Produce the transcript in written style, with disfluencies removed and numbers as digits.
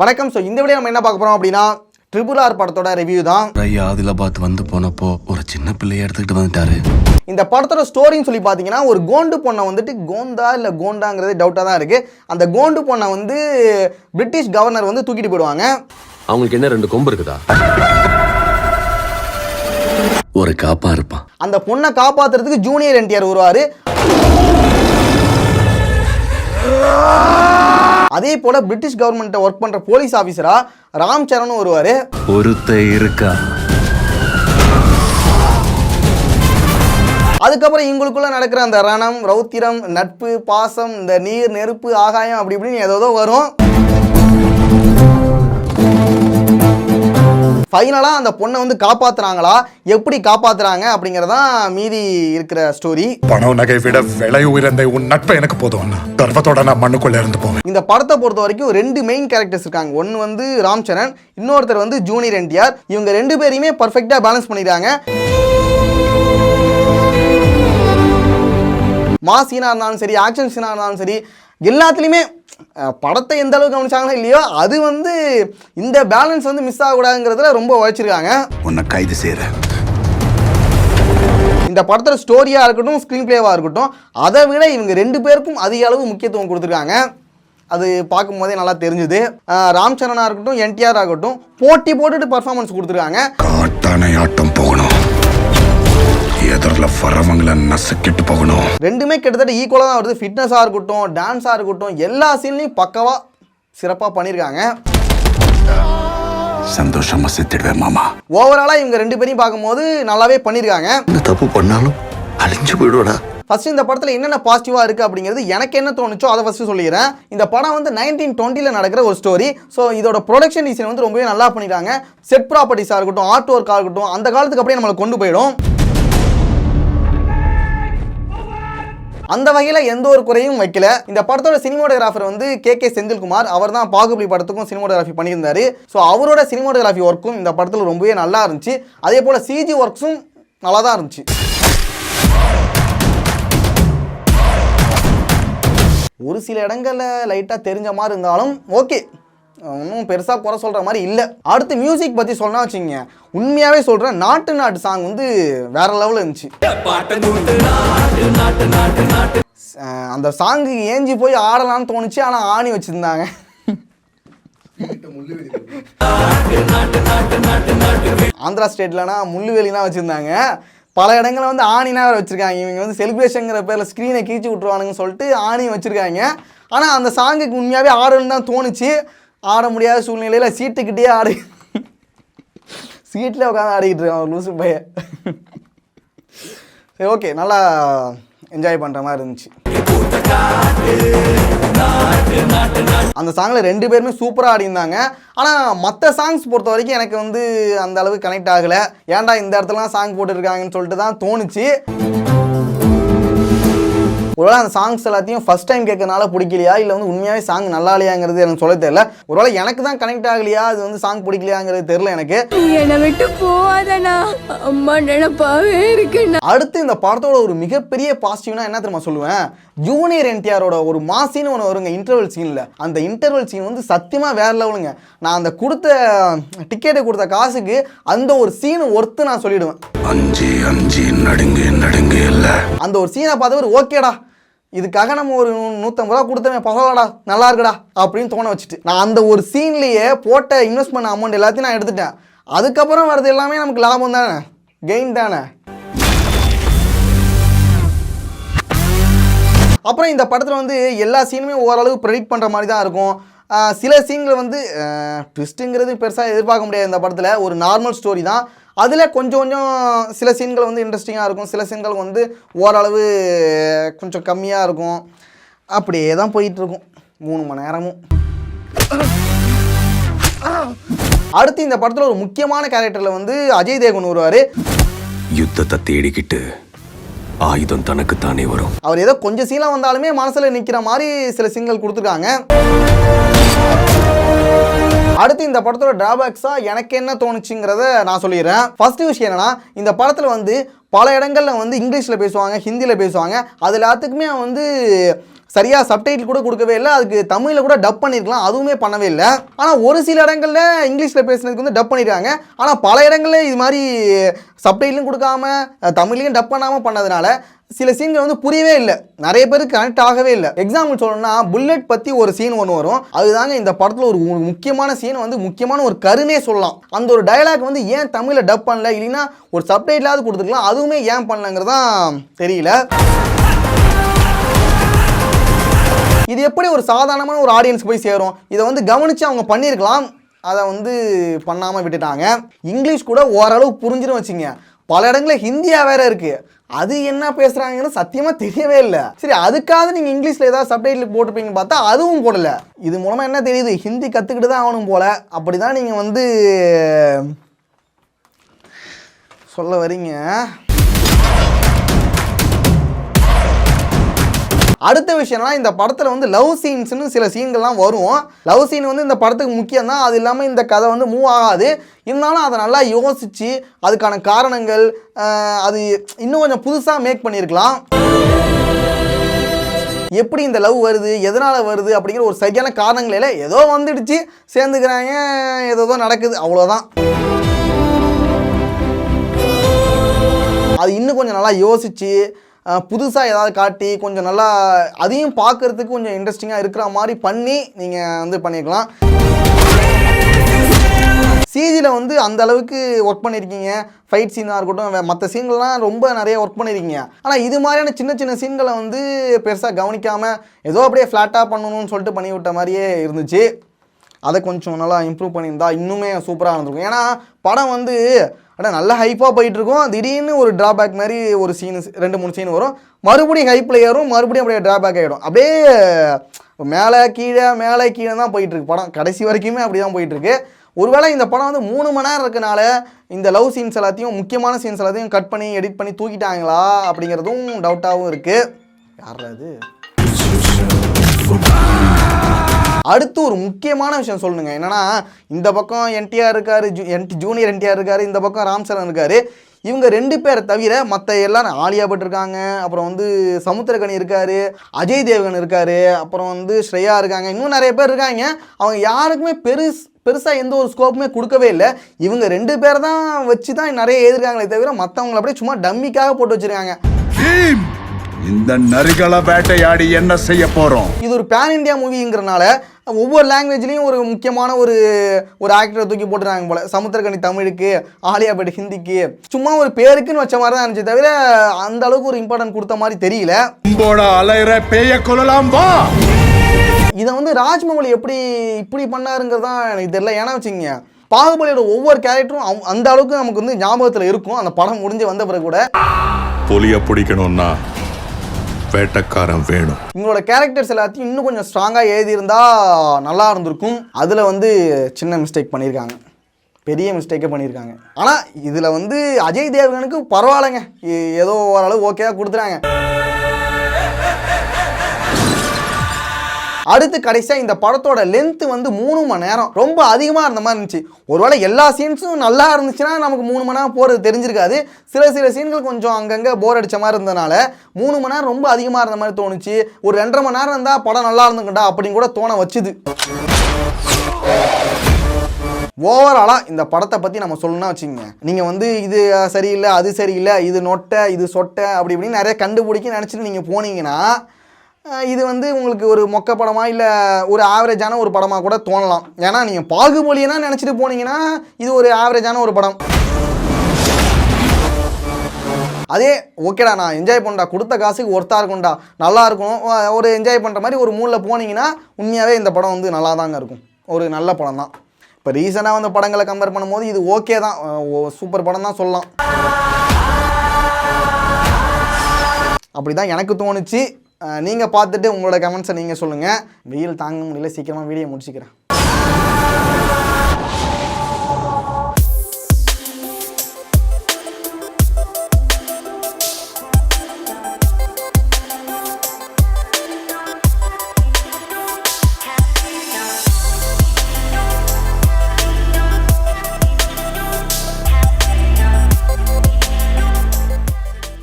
வணக்கம். ஸோ இந்த வீடியோ நம்ம என்ன பார்க்க போகிறோம் அப்படின்னா RRR படத்தோட ரிவ்யூ தான். ஆதிலாபாத் வந்து போனப்போ ஒரு சின்ன பிள்ளையை எடுத்துக்கிட்டு வந்துட்டாரு. இந்த படத்தோட ஸ்டோரின்னு சொல்லி பார்த்தீங்கன்னா, ஒரு கோண்டு பொண்ணை வந்துட்டு கோந்தா இல்லை கோண்டாங்கிறது டவுட்டாக தான் இருக்குது. அந்த கோண்டு பொண்ணை வந்து பிரிட்டிஷ் கவர்னர் வந்து தூக்கிட்டு போயிடுவாங்க. அவங்களுக்கு என்ன 2 கொம்பு இருக்குதா? ஒரு காப்பா இருப்பான். அந்த பொண்ணை காப்பாற்றுறதுக்கு ஜூனியர் NTR வருவார். அதே போல பிரிட்டிஷ் கவர்மெண்ட்டை ஒர்க் பண்ற போலீஸ் ஆஃபீஸரா ராம் சரண் வருவாரு. ஒருத்த இருக்கா. அதுக்கப்புறம் இவங்களுக்குள்ள நடக்கிற அந்த ரணம், ரௌத்திரம், நட்பு, பாசம், இந்த நீர், நெருப்பு, ஆகாயம் அப்படி இப்படின்னு ஏதோ வரும். ஃபைனலாக அந்த பொண்ணை வந்து காப்பாற்றுறாங்களா, எப்படி காப்பாற்றுறாங்க அப்படிங்கிறதான் மீதி இருக்கிற ஸ்டோரி. பணம் நகை விட விலை உயர்ந்த உன் நட்பை எனக்கு போதும். கர்வத்தோட நான் மண்ணுக்குள்ள இருந்து போவேன். இந்த படத்தை பொறுத்த வரைக்கும் 2 மெயின் கேரக்டர்ஸ் இருக்காங்க. ஒன்று வந்து ராம் சரண், இன்னொருத்தர் வந்து ஜூனியர் NTR. இவங்க 2 பேரையுமே பர்ஃபெக்டாக பேலன்ஸ் பண்ணிடுறாங்க. மாஸ் சீனாக இருந்தாலும் சரி, ஆக்ஷன் சீனாக இருந்தாலும் சரி, எல்லாத்துலேயுமே படத்தை எந்த அளவுக்கு கவனிச்சாங்களோ இல்லையோ, அது வந்து இந்த பேலன்ஸ் வந்து மிஸ் ஆகக்கூடாதுங்கிறதுல ரொம்ப உழைச்சிருக்காங்க. உன்னை கைது செய்யற இந்த படத்தோட ஸ்டோரியாக இருக்கட்டும், ஸ்க்ரீன் பிளேவாக இருக்கட்டும், அதை விட இவங்க 2 பேருக்கும் அதிக அளவு முக்கியத்துவம் கொடுத்துருக்காங்க. அது பார்க்கும் போதே நல்லா தெரிஞ்சுது. ராம் சரணாக இருக்கட்டும், NTR ஆகட்டும், போட்டி போட்டுட்டு பர்ஃபார்மன்ஸ் கொடுத்துருக்காங்க. காட்டானை ஆட்டம் போகணும், எதிரில் வரவங்களை நசுக்கிட்டு போகணும். 2மே கிட்டத்தட்ட ஈக்குவலாக தான் வருது. ஃபிட்னஸாக இருக்கட்டும், டான்ஸாக இருக்கட்டும், எல்லா சீன்லையும் பக்கவாக சிறப்பாக பண்ணியிருக்காங்க. சந்தோஷமா செத்துடுவேன் மாமா. ஓவராலாக இவங்க 2 பேரையும் பார்க்கும்போது நல்லாவே பண்ணியிருக்காங்க. என்ன தப்பு பண்ணாலும் அழிஞ்சு போயிடுவாடா. ஃபர்ஸ்ட் இந்த படத்தில் என்னென்ன பாசிட்டிவாக இருக்குது அப்படிங்கிறது எனக்கு என்ன தோணுச்சோ அதை ஃபஸ்ட்டு சொல்லிடுறேன். இந்த படம் வந்து 1920 நடக்கிற ஒரு ஸ்டோரி. ஸோ இதோட ப்ரொடக்ஷன் டிசைன் வந்து ரொம்பவே நல்லா பண்ணிட்டாங்க. செட் ப்ராப்பர்ட்டிஸாக இருக்கட்டும், ஆர்ட் ஒர்க்காக இருக்கட்டும், அந்த காலத்துக்கு அப்படியே நம்மளை கொண்டு போயிடும். அந்த வகையில் எந்த ஒரு குறையும் வைக்கல. இந்த படத்தோட சினிமோட்டோகிராஃபர் வந்து KK செந்தில்குமார். அவர் தான் பாகுபலி படத்துக்கும் சினிமோட்டோகிராஃபி பண்ணியிருந்தாரு. ஸோ அவரோட சினிமோட்டோகிராஃபி ஒர்க்கும் இந்த படத்தில் ரொம்பவே நல்லா இருந்துச்சு. அதே போல் CG ஒர்க்ஸும் நல்லா தான் இருந்துச்சு. ஒரு சில இடங்களில் லைட்டாக தெரிஞ்ச மாதிரி இருந்தாலும் ஓகே, ஒன்றும் பெருசாக குறை சொல்கிற மாதிரி இல்லை. அடுத்து மியூசிக் பற்றி சொன்னா வச்சுங்க, உண்மையாகவே சொல்கிறேன், நாட்டு சாங் வந்து வேற லெவலில் இருந்துச்சு. அந்த சாங்கு ஏஞ்சி போய் ஆடலான்னு தோணுச்சு, ஆனால் ஆணி வச்சுருந்தாங்க. ஆந்திரா ஸ்டேட்லனா முள்ளுவேலிலாம் வச்சுருந்தாங்க. பல இடங்களில் வந்து ஆணினா வேறு வச்சுருக்காங்க. இவங்க வந்து செலிப்ரேஷனுங்கிற பேரில் ஸ்க்ரீனை கீழ்ச்சி விட்ருவானுங்கன்னு சொல்லிட்டு ஆணி வச்சுருக்காங்க. ஆனால் அந்த சாங்குக்கு உண்மையாகவே ஆடணுன்னு தான் தோணுச்சு. ஆட முடியாத சூழ்நிலையில் சீட்டுக்கிட்டே சீட்டில் உட்காந்து ஆடிக்கிட்டு இருக்கான் லூசு பைய. சரி, ஓகே, நல்லா என்ஜாய் பண்ணுற மாதிரி இருந்துச்சு. அந்த சாங்கில் 2 பேருமே சூப்பராக ஆடிருந்தாங்க. ஆனால் மற்ற சாங்ஸ் பொறுத்த வரைக்கும் எனக்கு வந்து அந்த அளவுக்கு கனெக்ட் ஆகலை. ஏன்டா இந்த இடத்துலலாம் சாங் போட்டுருக்காங்கன்னு சொல்லிட்டு தான் தோணுச்சு. ஒருவேளை அந்த சாங்ஸ் எல்லாத்தையும் ஃபஸ்ட் டைம் கேட்கறதுனால பிடிக்கலையா, இல்லை வந்து உண்மையாகவே சாங் நல்லா இல்லையாங்கிறது எனக்கு சொல்ல தெரியல. ஒருவேளை எனக்கு தான் கனெக்ட் ஆகலையா, அது வந்து சாங் பிடிக்கலையாங்கிறது தெரியல எனக்கு. என்னை விட்டு போவாதண்ணா, அம்மா நினைப்பாவே இருக்குண்ணா. அடுத்து இந்த படத்தோட ஒரு மிகப்பெரிய பாசிட்டிவ்னா என்ன தெரியுமா சொல்லுவேன், ஜூனியர் NTRோட ஒரு மாசின்னு ஒன்று வருங்க இன்டர்வல் சீனில். அந்த இன்டர்வல் சீன் வந்து சத்தியமாக வேற லெவலுங்க. நான் அந்த டிக்கெட்டை கொடுத்த காசுக்கு அந்த ஒரு சீன் ஒர்த்து நான் சொல்லிடுவேன். அஞ்சு நடுங்க இல்லை. அந்த ஒரு சீனை பார்த்தவர் ஓகேடா, இதுக்காக நம்ம ஒரு 150 ரூபா கொடுத்தமே பரவாயில்லடா, நல்லா இருக்குடா அப்படின்னு தோண வச்சுட்டு, நான் அந்த ஒரு சீன்லேயே போட்ட இன்வெஸ்ட் பண்ண அமௌண்ட் எல்லாத்தையும் நான் எடுத்துட்டேன். அதுக்கப்புறம் வர்றது எல்லாமே நமக்கு லாபம் தானே, கெயின் தானே. அப்புறம் இந்த படத்தில் வந்து எல்லா சீனுமே ஓரளவு ப்ரெடிக்ட் பண்ணுற மாதிரி தான் இருக்கும். சில சீன்கள் வந்து ட்விஸ்ட்டுங்கிறது பெருசாக எதிர்பார்க்க முடியாது. இந்த படத்தில் ஒரு நார்மல் ஸ்டோரி தான். அதில் கொஞ்சம் சில சீன்கள் வந்து இன்ட்ரெஸ்டிங்காக இருக்கும், சில சீன்கள் வந்து ஓரளவு கொஞ்சம் கம்மியாக இருக்கும். அப்படியே தான் போயிட்டுருக்கும் 3 மணி நேரமும். அடுத்து இந்த படத்தில் ஒரு முக்கியமான கேரக்டரில் வந்து அஜய் தேவ்கன் வருவார். யுத்தத்தை தேடிக்கிட்டு ஆயுதம் தனக்கு தானே வரும். அவர் ஏதோ கொஞ்சம் சீனாக வந்தாலுமே மனசில் நிற்கிற மாதிரி சில சீன்கள் கொடுத்துருக்காங்க. அடுத்து இந்த படத்தோட டிராபேக்ஸாக எனக்கு என்ன தோணுச்சுங்கிறத நான் சொல்லிடுறேன். ஃபர்ஸ்ட் விஷயம் என்னன்னா, இந்த படத்தில் வந்து பல இடங்களில் வந்து இங்கிலீஷில் பேசுவாங்க, ஹிந்தியில் பேசுவாங்க. அது எல்லாத்துக்குமே வந்து சரியாக சப்டைட்டில் கூட கொடுக்கவே இல்லை. அதுக்கு தமிழில் கூட டப் பண்ணியிருக்கலாம், அதுவுமே பண்ணவே இல்லை. ஆனால் ஒரு சில இடங்களில் இங்கிலீஷில் பேசுனதுக்கு வந்து டப் பண்ணியிருக்காங்க. ஆனால் பல இடங்களில் இது மாதிரி சப்டைட்டிலும் கொடுக்காம தமிழ்லையும் டப் பண்ணாமல் பண்ணதுனால சில சீன்கள் வந்து புரியவே இல்லை, நிறைய பேருக்கு கனெக்ட் ஆகவே இல்லை. எக்ஸாம்பிள் சொல்லணும்னா, புல்லட் பற்றி ஒரு சீன் ஒன்று வரும். அதுதாங்க இந்த படத்தில் ஒரு முக்கியமான சீன், வந்து முக்கியமான ஒரு கருனே சொல்லலாம். அந்த ஒரு டயலாக் வந்து ஏன் தமிழில் டப் பண்ணல, இல்லைன்னா ஒரு சப்டைட்டிலாவது கொடுத்துருக்கலாம், அதுவுமே ஏன் பண்ணலங்கிறதான் தெரியல. இது எப்படி ஒரு சாதாரணமான ஒரு ஆடியன்ஸ் போய் சேரும்? இதை வந்து கவனித்து அவங்க பண்ணியிருக்கலாம், அதை வந்து பண்ணாமல் விட்டுட்டாங்க. இங்கிலீஷ் கூட ஓரளவு புரிஞ்சுன்னு வச்சுங்க. பல இடங்களில் ஹிந்தியாக வேற இருக்குது, அது என்ன பேசுகிறாங்கன்னு சத்தியமாக தெரியவே இல்லை. சரி, அதுக்காக நீங்கள் இங்கிலீஷில் ஏதாவது சப்டைட்டில் போட்டிருப்பீங்கன்னு பார்த்தா அதுவும் போடலை. இது மூலமாக என்ன தெரியுது, ஹிந்தி கற்றுக்கிட்டு தான் ஆகணும் போல், அப்படி தான் நீங்கள் வந்து சொல்ல வரீங்க. அடுத்த விஷயம்னா, இந்த படத்தில் வந்து லவ் சீன்ஸ்னு சில சீன்கள்லாம் வரும். லவ் சீன் வந்து இந்த படத்துக்கு முக்கியம் தான், அது இல்லாமல் இந்த கதை வந்து மூவ் ஆகாது. இருந்தாலும் அதை நல்லா யோசித்து அதுக்கான காரணங்கள் அது இன்னும் கொஞ்சம் புதுசாக மேக் பண்ணியிருக்கலாம். எப்படி இந்த லவ் வருது, எதனால் வருது அப்படிங்கிற ஒரு சரியான காரணங்கள் இல்லை. ஏதோ வந்துடுச்சு, சேர்ந்துக்கிறாங்க, ஏதோ நடக்குது, அவ்வளோதான். அது இன்னும் கொஞ்சம் நல்லா யோசித்து புதுசாக ஏதாவது காட்டி கொஞ்சம் நல்லா அதையும் பார்க்குறதுக்கு கொஞ்சம் இன்ட்ரெஸ்டிங்காக இருக்கிற மாதிரி பண்ணி நீங்கள் வந்து பண்ணியிருக்கலாம். சிஜியில் வந்து அந்த அளவுக்கு ஒர்க் பண்ணியிருக்கீங்க, ஃபைட் சீனாக இருக்கட்டும், மற்ற சீன்கள்லாம் ரொம்ப நிறைய ஒர்க் பண்ணியிருக்கீங்க. ஆனால் இது மாதிரியான சின்ன சின்ன சீன்களை வந்து பெருசாக கவனிக்காமல் ஏதோ அப்படியே ஃப்ளாட்டாக பண்ணணும்னு சொல்லிட்டு பண்ணி விட்ட மாதிரியே இருந்துச்சு. அதை கொஞ்சம் நல்லா இம்ப்ரூவ் பண்ணியிருந்தா இன்னுமே சூப்பராக இருந்திருக்கும். ஏன்னா படம் வந்து நல்ல ஹைப்பாக போயிட்டுருக்கும், திடீர்னு ஒரு ட்ராபேக் மாதிரி ஒரு சீனு 2-3 சீன் வரும், மறுபடியும் ஹைப்பில் ஏறும், மறுபடியும் அப்படியே ட்ராபேக் ஆகிடும். அப்படியே மேலே கீழே தான் போயிட்டுருக்கு படம், கடைசி வரைக்குமே அப்படி தான் போயிட்டுருக்கு. ஒருவேளை இந்த படம் வந்து 3 மணி நேரம் இருக்கனால இந்த லவ் சீன்ஸ் எல்லாத்தையும், முக்கியமான சீன்ஸ் எல்லாத்தையும் கட் பண்ணி எடிட் பண்ணி தூக்கிட்டாங்களா அப்படிங்கிறதும் டவுட்டாகவும் இருக்குது. யார் அது? அடுத்து ஒரு முக்கியமான விஷயம் சொல்லணுங்க. என்னன்னா, இந்த பக்கம் என்டிஆர் இருக்காரு, ஜூனியர் என்டிஆர் இருக்காரு, இந்த பக்கம் ராம் சரண் இருக்காரு. இவங்க 2 பேரை தவிர மற்ற எல்லாரும் ஆலியா பட் இருக்காங்க, அப்புறம் வந்து சமுத்திரகனி இருக்காரு, அஜய் தேவகன் இருக்காரு, அப்புறம் வந்து ஸ்ரேயா இருக்காங்க, இன்னும் நிறைய பேர் இருக்காங்க. அவங்க யாருக்குமே பெருசாக எந்த ஒரு ஸ்கோப்புமே கொடுக்கவே இல்லை. இவங்க 2 பேர் தான் வச்சு தான் நிறைய எழுதிருக்காங்களே தவிர மற்றவங்களை அப்படியே சும்மா டம்மிக்காக போட்டு வச்சுருக்காங்க. இந்த நரிகளை வேட்டையாடி என்ன செய்ய போறோம்? இது ஒரு பேன் இந்தியா மூவிங்கிறனால ஒவ்வொரு லாங்குவேஜ்லேயும் ஒரு முக்கியமான ஒரு ஆக்டரை தூக்கி போட்டுருக்காங்க போல. சமுத்திரகனி தமிழுக்கு, ஆலியா பட் ஹிந்திக்கு, சும்மா ஒரு பேருக்குன்னு வச்ச மாதிரி தான் இருந்துச்சு தவிர அந்த அளவுக்கு ஒரு இம்பார்ட்டன்ட் கொடுத்த மாதிரி தெரியல. அலைற பேய கொள்ளலாம் வா. இதை வந்து ராஜ்மௌலி இப்படி பண்ணாருங்கிறது தான் எனக்கு தெரியல. ஏன்னா வச்சுங்க, பாகுபலியோட ஒவ்வொரு கேரக்டரும் அந்த அளவுக்கு நமக்கு வந்து ஞாபகத்தில் இருக்கும். அந்த படம் முடிஞ்சு வந்த பிறகு கூட புலிய பிடிக்கணும்னா வேட்டக்காரன் வேணும். இவங்களோட கேரக்டர்ஸ் எல்லாத்தையும் இன்னும் கொஞ்சம் ஸ்ட்ராங்காக எழுதியிருந்தா நல்லா இருந்திருக்கும். அதில் வந்து சின்ன மிஸ்டேக் பண்ணியிருக்காங்க, பெரிய மிஸ்டேக்கே பண்ணியிருக்காங்க. ஆனால் இதில் வந்து அஜய் தேவகனுக்கு பரவாயில்லைங்க, ஏதோ ஓரளவு ஓகேவாக கொடுத்துறாங்க. அடுத்து கடைசியாக இந்த படத்தோட லென்த்து வந்து 3 மணி நேரம் ரொம்ப அதிகமாக இருந்த மாதிரி இருந்துச்சு. ஒருவேளை எல்லா சீன்ஸும் நல்லா இருந்துச்சுன்னா நமக்கு 3 மணி நேரம் போகிறது தெரிஞ்சிருக்காது. சில சீன்கள் கொஞ்சம் அங்கங்கே போர் அடித்த மாதிரி இருந்ததுனால 3 மணி நேரம் ரொம்ப அதிகமாக இருந்த மாதிரி தோணுச்சு. ஒரு 2.5 மணி நேரம் இருந்தால் படம் நல்லா இருந்துக்கண்டா அப்படின்னு கூட தோண வச்சுது. ஓவராலாக இந்த படத்தை பற்றி நம்ம சொல்லணும்னா வச்சுக்கோங்க, நீங்கள் வந்து இது சரியில்லை, அது சரியில்லை, இது நொட்டை, இது சொட்டை, அப்படி இப்படின்னு நிறைய கண்டுபிடிக்க நினச்சிட்டு நீங்கள் போனீங்கன்னா இது வந்து உங்களுக்கு ஒரு மொக்க படமாக இல்லை ஒரு ஆவரேஜான ஒரு படமாக கூட தோணலாம். ஏன்னா நீங்கள் பாகுபலினா நினச்சிட்டு போனீங்கன்னா இது ஒரு ஆவரேஜான ஒரு படம். அதே ஓகேடா, நான் என்ஜாய் பண்ணுறா, கொடுத்த காசுக்கு ஒர்த்தாக இருக்கும்டா, நல்லா இருக்கணும், ஒரு என்ஜாய் பண்ணுற மாதிரி ஒரு மூடில் போனீங்கன்னா உண்மையாகவே இந்த படம் வந்து நல்லா தாங்க இருக்கும், ஒரு நல்ல படம் தான். இப்போ ரீசனாக வந்து படங்களை கம்பேர் பண்ணும்போது இது ஓகே தான், சூப்பர் படம் தான் சொல்லலாம். அப்படி தான் எனக்கு தோணுச்சு. நீங்கள் பார்த்துட்டு உங்களோட கமெண்ட்ஸை நீங்கள் சொல்லுங்கள். வெயில் தாங்க முடியல, சீக்கிரமாக வீடியோ முடிச்சுக்கிறேன்.